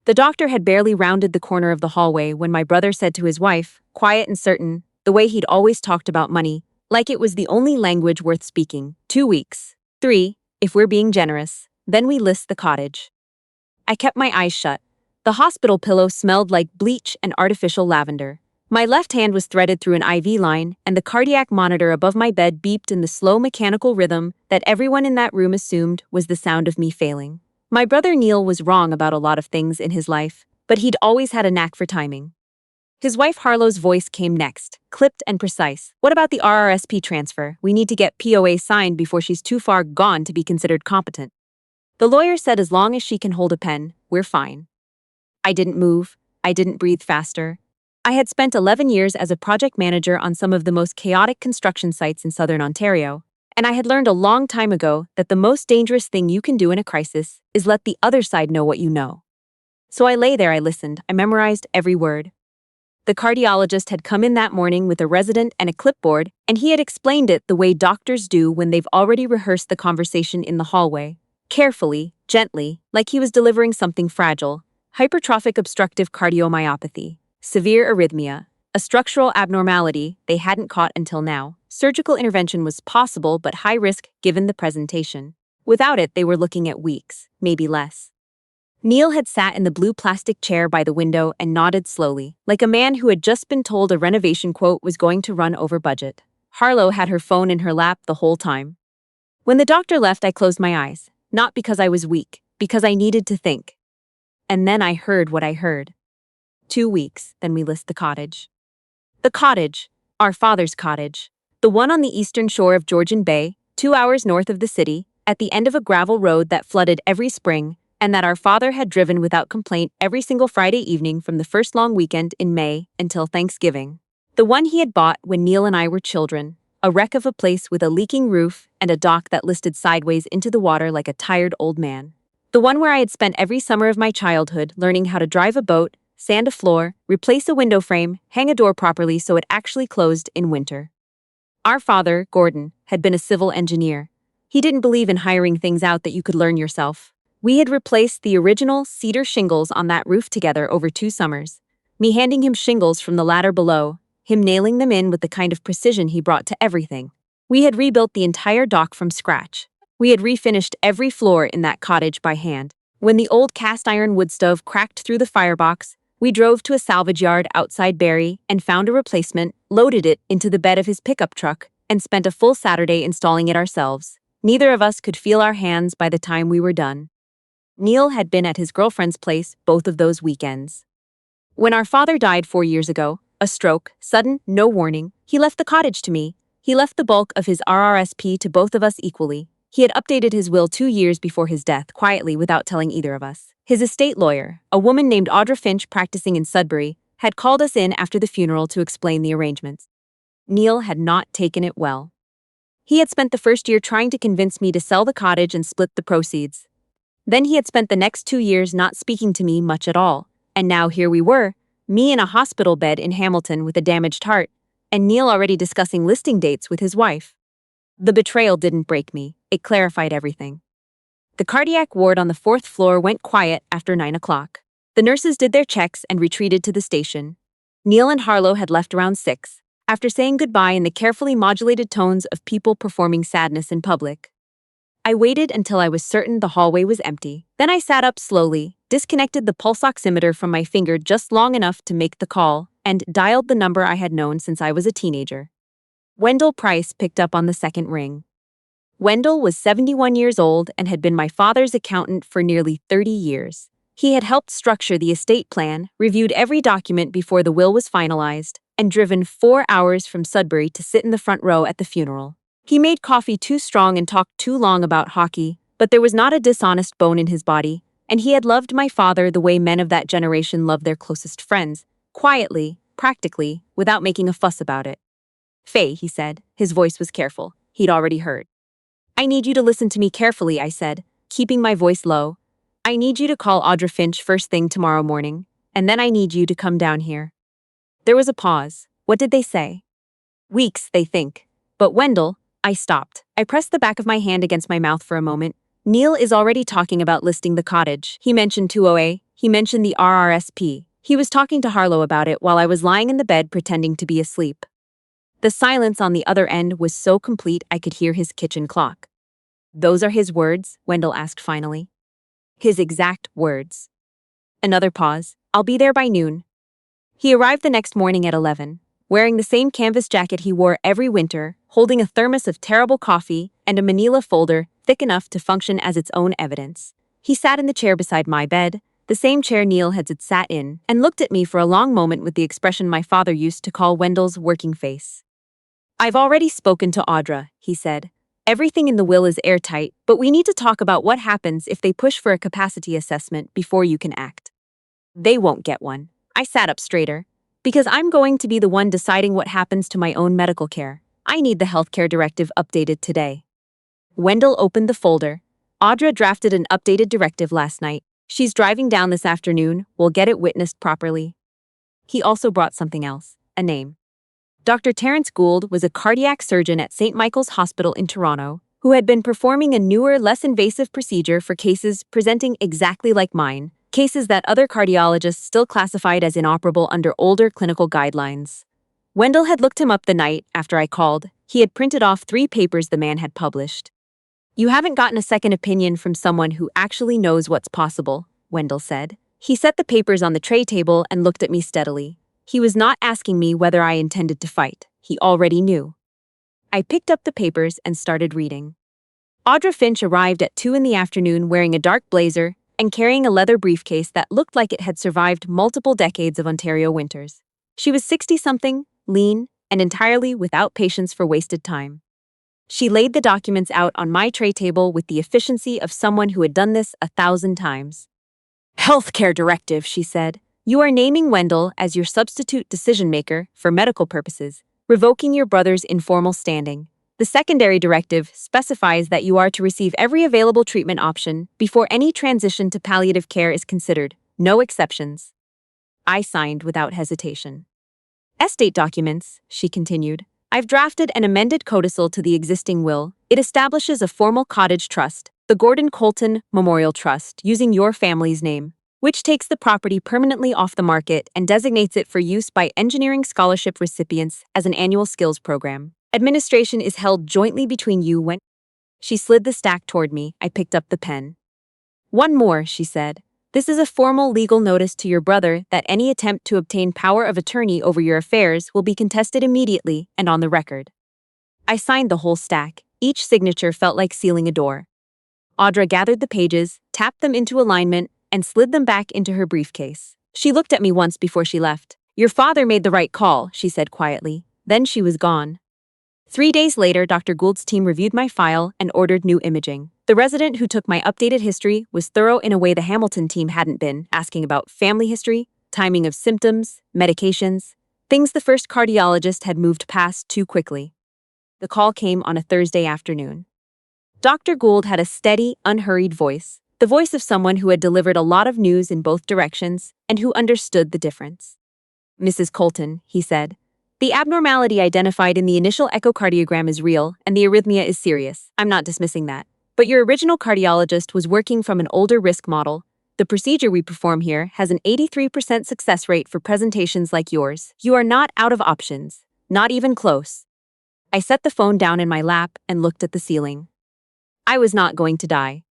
The doctor had barely rounded the corner of the hallway when my brother said to his wife, quiet and certain, the way he'd always talked about money, like it was the only language worth speaking, 2 weeks. 3, if we're being generous, then we list the cottage. I kept my eyes shut. The hospital pillow smelled like bleach and artificial lavender. My left hand was threaded through an IV line, and the cardiac monitor above my bed beeped in the slow mechanical rhythm that everyone in that room assumed was the sound of me failing. My brother Neil was wrong about a lot of things in his life, but he'd always had a knack for timing. His wife Harlow's voice came next, clipped and precise. What about the RRSP transfer? We need to get POA signed before she's too far gone to be considered competent. The lawyer said as long as she can hold a pen, we're fine. I didn't move. I didn't breathe faster. I had spent 11 years as a project manager on some of the most chaotic construction sites in southern Ontario, and I had learned a long time ago that the most dangerous thing you can do in a crisis is let the other side know what you know. So I lay there, I listened, I memorized every word. The cardiologist had come in that morning with a resident and a clipboard, and he had explained it the way doctors do when they've already rehearsed the conversation in the hallway. Carefully, gently, like he was delivering something fragile. Hypertrophic obstructive cardiomyopathy, severe arrhythmia, a structural abnormality they hadn't caught until now. Surgical intervention was possible but high risk given the presentation. Without it, they were looking at weeks, maybe less. Neil had sat in the blue plastic chair by the window and nodded slowly, like a man who had just been told a renovation quote was going to run over budget. Harlow had her phone in her lap the whole time. When the doctor left, I closed my eyes, not because I was weak, because I needed to think. And then I heard what I heard. 2 weeks, then we list the cottage. The cottage, our father's cottage, the one on the eastern shore of Georgian Bay, 2 hours north of the city, at the end of a gravel road that flooded every spring, and that our father had driven without complaint every single Friday evening from the first long weekend in May until Thanksgiving. The one he had bought when Neil and I were children, a wreck of a place with a leaking roof and a dock that listed sideways into the water like a tired old man. The one where I had spent every summer of my childhood learning how to drive a boat, sand a floor, replace a window frame, hang a door properly so it actually closed in winter. Our father, Gordon, had been a civil engineer. He didn't believe in hiring things out that you could learn yourself. We had replaced the original cedar shingles on that roof together over 2 summers, me handing him shingles from the ladder below, him nailing them in with the kind of precision he brought to everything. We had rebuilt the entire dock from scratch. We had refinished every floor in that cottage by hand. When the old cast-iron wood stove cracked through the firebox, we drove to a salvage yard outside Barrie and found a replacement, loaded it into the bed of his pickup truck, and spent a full Saturday installing it ourselves. Neither of us could feel our hands by the time we were done. Neil had been at his girlfriend's place both of those weekends. When our father died 4 years ago, a stroke, sudden, no warning, he left the cottage to me. He left the bulk of his RRSP to both of us equally. He had updated his will 2 years before his death, quietly without telling either of us. His estate lawyer, a woman named Audra Finch practicing in Sudbury, had called us in after the funeral to explain the arrangements. Neil had not taken it well. He had spent the first year trying to convince me to sell the cottage and split the proceeds. Then he had spent the next 2 years not speaking to me much at all. And now here we were, me in a hospital bed in Hamilton with a damaged heart, and Neil already discussing listing dates with his wife. The betrayal didn't break me. It clarified everything. The cardiac ward on the 4th floor went quiet after 9 o'clock. The nurses did their checks and retreated to the station. Neil and Harlow had left around 6, after saying goodbye in the carefully modulated tones of people performing sadness in public. I waited until I was certain the hallway was empty. Then I sat up slowly, disconnected the pulse oximeter from my finger just long enough to make the call, and dialed the number I had known since I was a teenager. Wendell Price picked up on the second ring. Wendell was 71 years old and had been my father's accountant for nearly 30 years. He had helped structure the estate plan, reviewed every document before the will was finalized, and driven 4 hours from Sudbury to sit in the front row at the funeral. He made coffee too strong and talked too long about hockey, but there was not a dishonest bone in his body, and he had loved my father the way men of that generation love their closest friends, quietly, practically, without making a fuss about it. "Faye," he said. His voice was careful. He'd already heard. "I need you to listen to me carefully," I said, keeping my voice low. "I need you to call Audra Finch first thing tomorrow morning, and then I need you to come down here." There was a pause. What did they say? Weeks, they think. But Wendell, I stopped. I pressed the back of my hand against my mouth for a moment. Neil is already talking about listing the cottage. He mentioned 2OA. He mentioned the RRSP. He was talking to Harlow about it while I was lying in the bed pretending to be asleep. The silence on the other end was so complete I could hear his kitchen clock. Those are his words? Wendell asked finally. His exact words. Another pause. I'll be there by noon. He arrived the next morning at 11, wearing the same canvas jacket he wore every winter, holding a thermos of terrible coffee and a manila folder thick enough to function as its own evidence. He sat in the chair beside my bed, the same chair Neil had sat in, and looked at me for a long moment with the expression my father used to call Wendell's working face. I've already spoken to Audra, he said. Everything in the will is airtight, but we need to talk about what happens if they push for a capacity assessment before you can act. They won't get one. I sat up straighter. Because I'm going to be the one deciding what happens to my own medical care. I need the healthcare directive updated today. Wendell opened the folder. Audra drafted an updated directive last night. She's driving down this afternoon. We'll get it witnessed properly. He also brought something else, a name. Dr. Terence Gould was a cardiac surgeon at St. Michael's Hospital in Toronto, who had been performing a newer, less invasive procedure for cases presenting exactly like mine, cases that other cardiologists still classified as inoperable under older clinical guidelines. Wendell had looked him up the night after I called. He had printed off 3 papers the man had published. You haven't gotten a second opinion from someone who actually knows what's possible, Wendell said. He set the papers on the tray table and looked at me steadily. He was not asking me whether I intended to fight. He already knew. I picked up the papers and started reading. Audra Finch arrived at 2 in the afternoon wearing a dark blazer and carrying a leather briefcase that looked like it had survived multiple decades of Ontario winters. She was 60-something, lean, and entirely without patience for wasted time. She laid the documents out on my tray table with the efficiency of someone who had done this 1,000 times. Healthcare directive, she said. You are naming Wendell as your substitute decision-maker for medical purposes, revoking your brother's informal standing. The secondary directive specifies that you are to receive every available treatment option before any transition to palliative care is considered, no exceptions. I signed without hesitation. Estate documents, she continued. I've drafted an amended codicil to the existing will. It establishes a formal cottage trust, the Gordon Colton Memorial Trust, using your family's name, which takes the property permanently off the market and designates it for use by engineering scholarship recipients as an annual skills program. Administration is held jointly between you when... She slid the stack toward me. I picked up the pen. One more, she said. This is a formal legal notice to your brother that any attempt to obtain power of attorney over your affairs will be contested immediately and on the record. I signed the whole stack. Each signature felt like sealing a door. Audra gathered the pages, tapped them into alignment, and slid them back into her briefcase. She looked at me once before she left. Your father made the right call, she said quietly. Then she was gone. 3 days later, Dr. Gould's team reviewed my file and ordered new imaging. The resident who took my updated history was thorough in a way the Hamilton team hadn't been, asking about family history, timing of symptoms, medications, things the first cardiologist had moved past too quickly. The call came on a Thursday afternoon. Dr. Gould had a steady, unhurried voice, the voice of someone who had delivered a lot of news in both directions and who understood the difference. Mrs. Colton, he said, the abnormality identified in the initial echocardiogram is real and the arrhythmia is serious. I'm not dismissing that. But your original cardiologist was working from an older risk model. The procedure we perform here has an 83% success rate for presentations like yours. You are not out of options. Not even close. I set the phone down in my lap and looked at the ceiling. I was not going to die.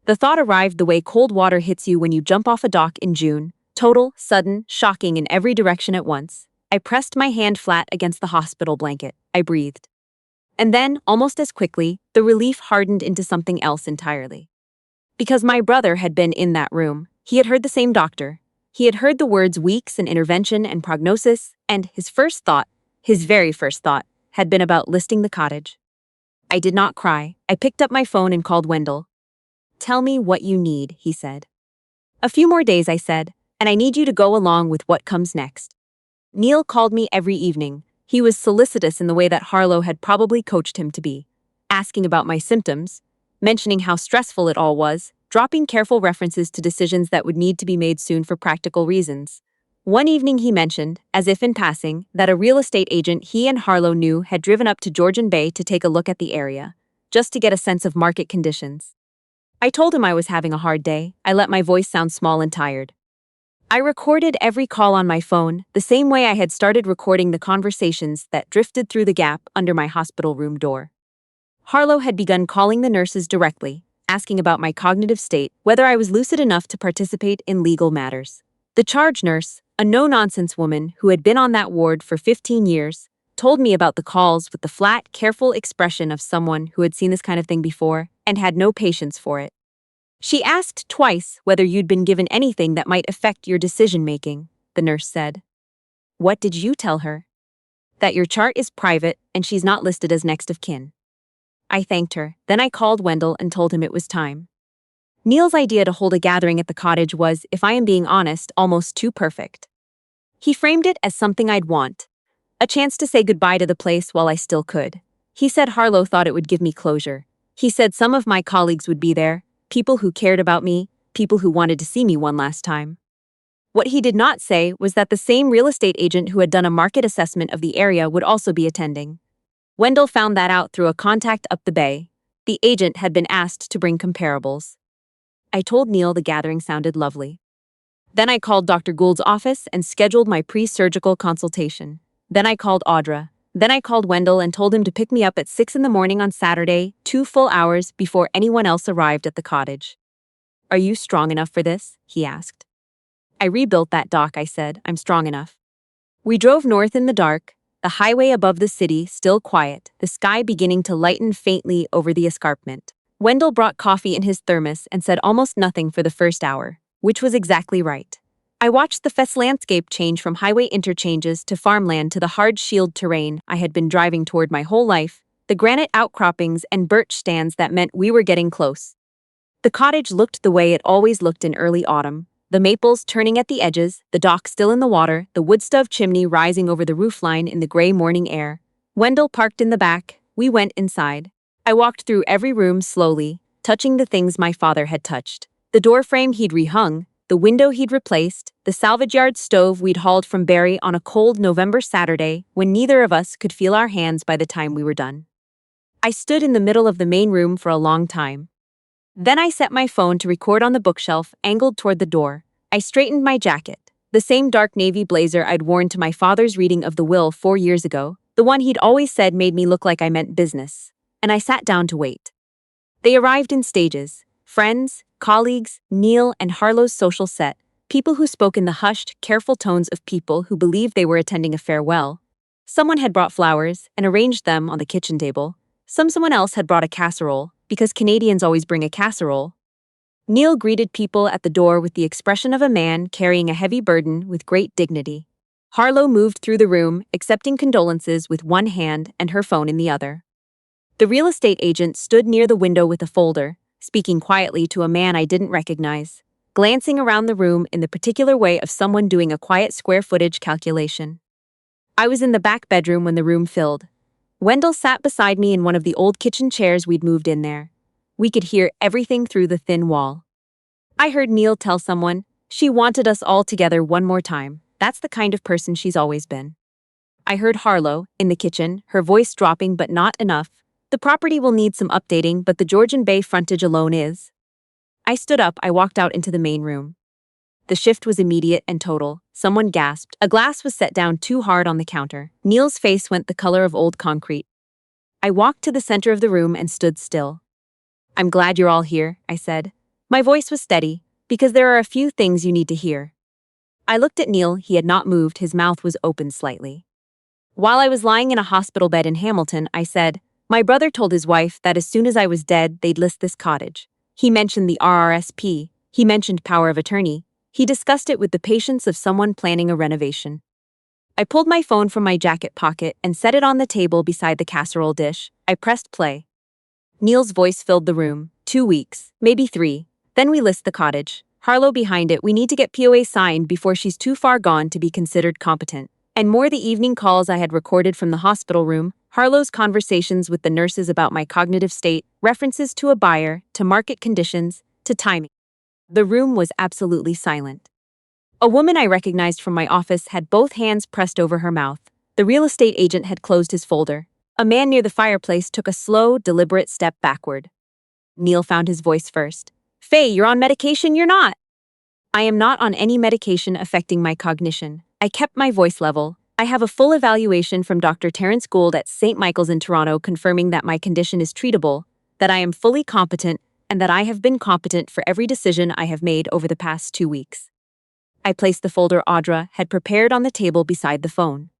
The thought arrived the way cold water hits you when you jump off a dock in June. Total, sudden, shocking in every direction at once. I pressed my hand flat against the hospital blanket. I breathed. And then, almost as quickly, the relief hardened into something else entirely. Because my brother had been in that room, he had heard the same doctor. He had heard the words weeks and intervention and prognosis, and his very first thought, had been about listing the cottage. I did not cry. I picked up my phone and called Wendell. Tell me what you need, he said. A few more days, I said, and I need you to go along with what comes next. Neil called me every evening. He was solicitous in the way that Harlow had probably coached him to be, asking about my symptoms, mentioning how stressful it all was, dropping careful references to decisions that would need to be made soon for practical reasons. One evening he mentioned, as if in passing, that a real estate agent he and Harlow knew had driven up to Georgian Bay to take a look at the area, just to get a sense of market conditions. I told him I was having a hard day. I let my voice sound small and tired. I recorded every call on my phone, the same way I had started recording the conversations that drifted through the gap under my hospital room door. Harlow had begun calling the nurses directly, asking about my cognitive state, whether I was lucid enough to participate in legal matters. The charge nurse, a no-nonsense woman who had been on that ward for 15 years, told me about the calls with the flat, careful expression of someone who had seen this kind of thing before and had no patience for it. She asked twice whether you'd been given anything that might affect your decision-making, the nurse said. What did you tell her? That your chart is private and she's not listed as next of kin. I thanked her, then I called Wendell and told him it was time. Neil's idea to hold a gathering at the cottage was, if I am being honest, almost too perfect. He framed it as something I'd want. A chance to say goodbye to the place while I still could. He said Harlow thought it would give me closure. He said some of my colleagues would be there, people who cared about me, people who wanted to see me one last time. What he did not say was that the same real estate agent who had done a market assessment of the area would also be attending. Wendell found that out through a contact up the bay. The agent had been asked to bring comparables. I told Neil the gathering sounded lovely. Then I called Dr. Gould's office and scheduled my pre-surgical consultation. Then I called Audra. Then I called Wendell and told him to pick me up at 6 in the morning on Saturday, 2 full hours before anyone else arrived at the cottage. Are you strong enough for this? He asked. I rebuilt that dock, I said. I'm strong enough. We drove north in the dark, the highway above the city still quiet, the sky beginning to lighten faintly over the escarpment. Wendell brought coffee in his thermos and said almost nothing for the first hour, which was exactly right. I watched the Fess landscape change from highway interchanges to farmland to the hard shield terrain I had been driving toward my whole life, the granite outcroppings and birch stands that meant we were getting close. The cottage looked the way it always looked in early autumn, the maples turning at the edges, the dock still in the water, the wood stove chimney rising over the roofline in the gray morning air. Wendell parked in the back, we went inside. I walked through every room slowly, touching the things my father had touched. The door frame he'd rehung, the window he'd replaced, the salvage yard stove we'd hauled from Barry on a cold November Saturday when neither of us could feel our hands by the time we were done. I stood in the middle of the main room for a long time. Then I set my phone to record on the bookshelf angled toward the door. I straightened my jacket, the same dark navy blazer I'd worn to my father's reading of the will 4 years ago, the one he'd always said made me look like I meant business, and I sat down to wait. They arrived in stages. Friends, colleagues, Neil and Harlow's social set, people who spoke in the hushed, careful tones of people who believed they were attending a farewell. Someone had brought flowers and arranged them on the kitchen table. Someone else had brought a casserole, because Canadians always bring a casserole. Neil greeted people at the door with the expression of a man carrying a heavy burden with great dignity. Harlow moved through the room, accepting condolences with one hand and her phone in the other. The real estate agent stood near the window with a folder, speaking quietly to a man I didn't recognize, glancing around the room in the particular way of someone doing a quiet square footage calculation. I was in the back bedroom when the room filled. Wendell sat beside me in one of the old kitchen chairs we'd moved in there. We could hear everything through the thin wall. I heard Neil tell someone, she wanted us all together one more time. That's the kind of person she's always been. I heard Harlow, in the kitchen, her voice dropping but not enough. The property will need some updating, but the Georgian Bay frontage alone is. I stood up, I walked out into the main room. The shift was immediate and total. Someone gasped. A glass was set down too hard on the counter. Neil's face went the color of old concrete. I walked to the center of the room and stood still. I'm glad you're all here, I said. My voice was steady, because there are a few things you need to hear. I looked at Neil, he had not moved, his mouth was open slightly. While I was lying in a hospital bed in Hamilton, I said, my brother told his wife that as soon as I was dead, they'd list this cottage. He mentioned the RRSP, he mentioned power of attorney, he discussed it with the patience of someone planning a renovation. I pulled my phone from my jacket pocket and set it on the table beside the casserole dish. I pressed play. Neil's voice filled the room. 2 weeks, maybe 3. Then we list the cottage. Harlow behind it, we need to get POA signed before she's too far gone to be considered competent. And more the evening calls I had recorded from the hospital room, Harlow's conversations with the nurses about my cognitive state, references to a buyer, to market conditions, to timing. The room was absolutely silent. A woman I recognized from my office had both hands pressed over her mouth. The real estate agent had closed his folder. A man near the fireplace took a slow, deliberate step backward. Neil found his voice first. Faye, you're on medication, you're not. I am not on any medication affecting my cognition. I kept my voice level. I have a full evaluation from Dr. Terence Gould at St. Michael's in Toronto confirming that my condition is treatable, that I am fully competent, and that I have been competent for every decision I have made over the past 2 weeks. I placed the folder Audra had prepared on the table beside the phone.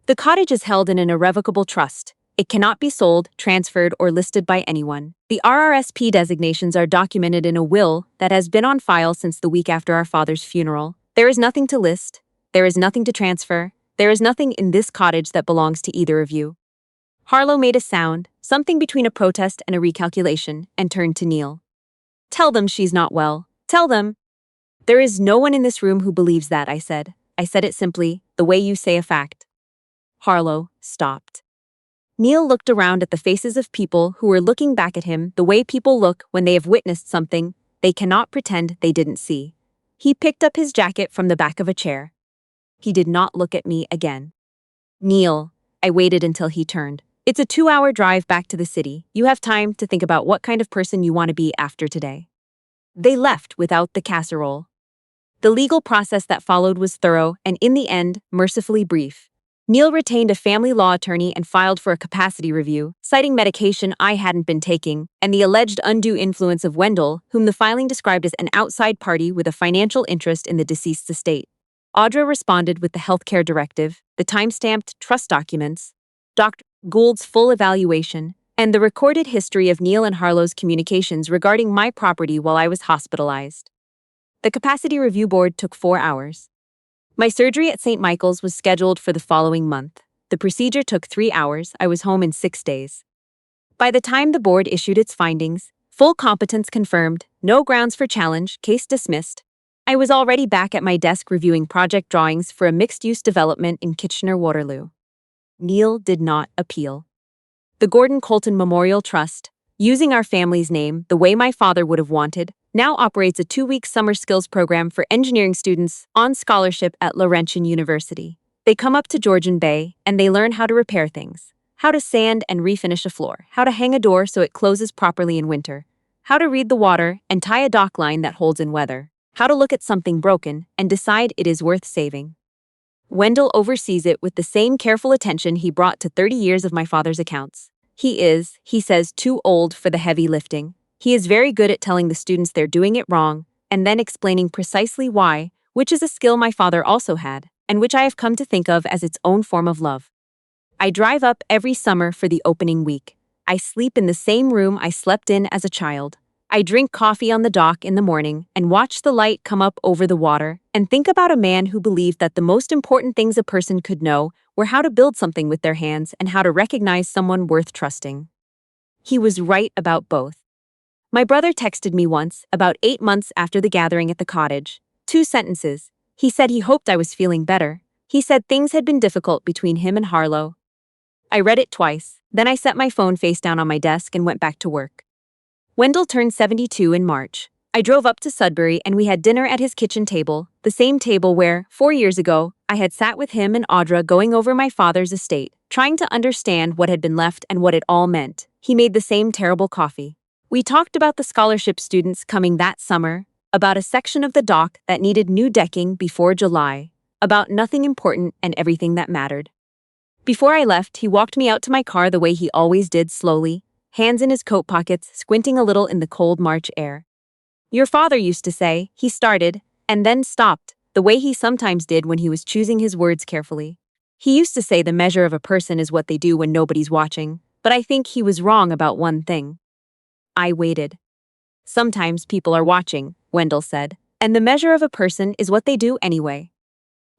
The cottage is held in an irrevocable trust. It cannot be sold, transferred, or listed by anyone. The RRSP designations are documented in a will that has been on file since the week after our father's funeral. There is nothing to list. There is nothing to transfer. There is nothing in this cottage that belongs to either of you. Harlow made a sound, something between a protest and a recalculation, and turned to Neil. Tell them she's not well. Tell them. There is no one in this room who believes that, I said. I said it simply, the way you say a fact. Harlow stopped. Neil looked around at the faces of people who were looking back at him the way people look when they have witnessed something they cannot pretend they didn't see. He picked up his jacket from the back of a chair. He did not look at me again. Neil, I waited until he turned. It's a 2-hour drive back to the city. You have time to think about what kind of person you want to be after today. They left without the casserole. The legal process that followed was thorough and, in the end, mercifully brief. Neil retained a family law attorney and filed for a capacity review, citing medication I hadn't been taking, and the alleged undue influence of Wendell, whom the filing described as an outside party with a financial interest in the deceased's estate. Audra responded with the healthcare directive, the time-stamped trust documents, Dr. Gould's full evaluation, and the recorded history of Neil and Harlow's communications regarding my property while I was hospitalized. The capacity review board took 4 hours. My surgery at St. Michael's was scheduled for the following month. The procedure took 3 hours. I was home in 6 days. By the time the board issued its findings, full competence confirmed, no grounds for challenge, case dismissed, I was already back at my desk reviewing project drawings for a mixed-use development in Kitchener-Waterloo. Neil did not appeal. The Georgian Colton Memorial Trust, using our family's name the way my father would have wanted, now operates a 2-week summer skills program for engineering students on scholarship at Laurentian University. They come up to Georgian Bay and they learn how to repair things, how to sand and refinish a floor, how to hang a door so it closes properly in winter, how to read the water and tie a dock line that holds in weather, how to look at something broken and decide it is worth saving. Wendell oversees it with the same careful attention he brought to 30 years of my father's accounts. He is, he says, too old for the heavy lifting. He is very good at telling the students they're doing it wrong, and then explaining precisely why, which is a skill my father also had, and which I have come to think of as its own form of love. I drive up every summer for the opening week. I sleep in the same room I slept in as a child. I drink coffee on the dock in the morning and watch the light come up over the water and think about a man who believed that the most important things a person could know were how to build something with their hands and how to recognize someone worth trusting. He was right about both. My brother texted me once, about 8 months after the gathering at the cottage. 2 sentences. He said he hoped I was feeling better. He said things had been difficult between him and Harlow. I read it twice, then I set my phone face down on my desk and went back to work. Wendell turned 72 in March. I drove up to Sudbury and we had dinner at his kitchen table, the same table where, 4 years ago, I had sat with him and Audra going over my father's estate, trying to understand what had been left and what it all meant. He made the same terrible coffee. We talked about the scholarship students coming that summer, about a section of the dock that needed new decking before July, about nothing important and everything that mattered. Before I left, he walked me out to my car the way he always did, slowly, hands in his coat pockets, squinting a little in the cold March air. Your father used to say, he started, and then stopped, the way he sometimes did when he was choosing his words carefully. He used to say the measure of a person is what they do when nobody's watching, but I think he was wrong about one thing. I waited. Sometimes people are watching, Wendell said, and the measure of a person is what they do anyway.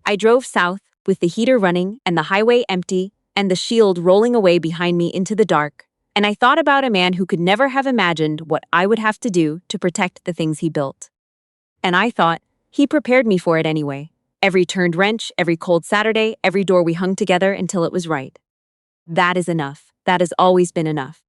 I drove south, with the heater running and the highway empty and the shield rolling away behind me into the dark, and I thought about a man who could never have imagined what I would have to do to protect the things he built. And I thought, he prepared me for it anyway. Every turned wrench, every cold Saturday, every door we hung together until it was right. That is enough. That has always been enough.